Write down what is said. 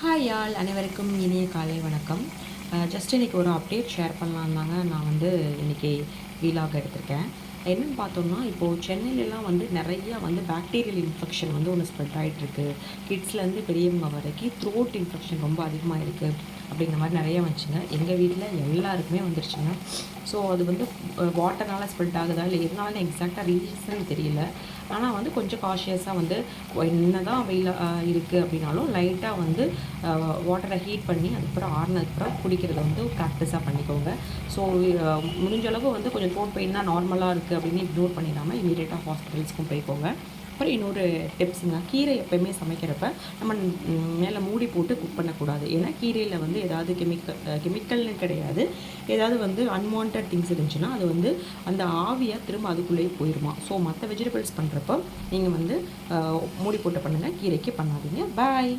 Hi யாழ் அனைவருக்கும் இனிய காலை வணக்கம். ஜஸ்ட் இன்றைக்கி ஒரு அப்டேட் ஷேர் பண்ணலாம் தாங்க நான் வந்து இன்றைக்கி வீலாக் எடுத்திருக்கேன். என்னென்னு பார்த்தோம்னா, இப்போது சென்னையிலலாம் வந்து நிறையா வந்து பாக்டீரியல் இன்ஃபெக்ஷன் வந்து ஒன்று ஸ்ப்ரெட் ஆகிட்டுருக்கு. கிட்ஸ்லேருந்து பெரியவங்க வரைக்கும் த்ரோட் இன்ஃபெக்ஷன் ரொம்ப அதிகமாக இருக்குது அப்படிங்கிற மாதிரி நிறையா வந்துச்சுங்க. எங்கள் வீட்டில் எல்லாருக்குமே வந்துருச்சுங்க. ஸோ அது வந்து வாட்டர்னால் ஸ்ப்ரெட் ஆகுதா இல்லை எதனால எக்ஸாக்டாக ரீசன் தெரியல. ஆனால் வந்து கொஞ்சம் காஷியஸாக வந்து என்ன தான் வெயில் இருக்குது அப்படின்னாலும் லைட்டாக வந்து வாட்டரை ஹீட் பண்ணி அதுக்கப்புறம் ஆறுனதுக்கப்புறம் குடிக்கிறத வந்து ப்ராக்டிஸாக பண்ணிக்கோங்க. ஸோ முடிஞ்ச அளவு வந்து கொஞ்சம் த்ரோட் பெயின் தான் நார்மலாக இருக்குது அப்படின்னு இக்னோர் பண்ணிடாமல் இமீடியட்டாக ஹாஸ்பிட்டல்ஸ்க்கும் போய்க்கோங்க. அப்புறம் இன்னொரு டிப்ஸுங்க, கீரை எப்போயுமே சமைக்கிறப்ப நம்ம மேலே மூடி போட்டு குக் பண்ணக்கூடாது. ஏன்னா கீரையில் வந்து ஏதாவது கெமிக்கல்னு கிடையாது, ஏதாவது வந்து அன்வான்ட் திங்ஸ் இருந்துச்சுன்னா அது வந்து அந்த ஆவியாக திரும்ப அதுக்குள்ளேயே போயிடுமா. ஸோ மற்ற வெஜிடபிள்ஸ் பண்ணுறப்போ நீங்கள் வந்து மூடி போட்டு பண்ணுங்கள், கீரைக்கு பண்ணாதீங்க. பாய்.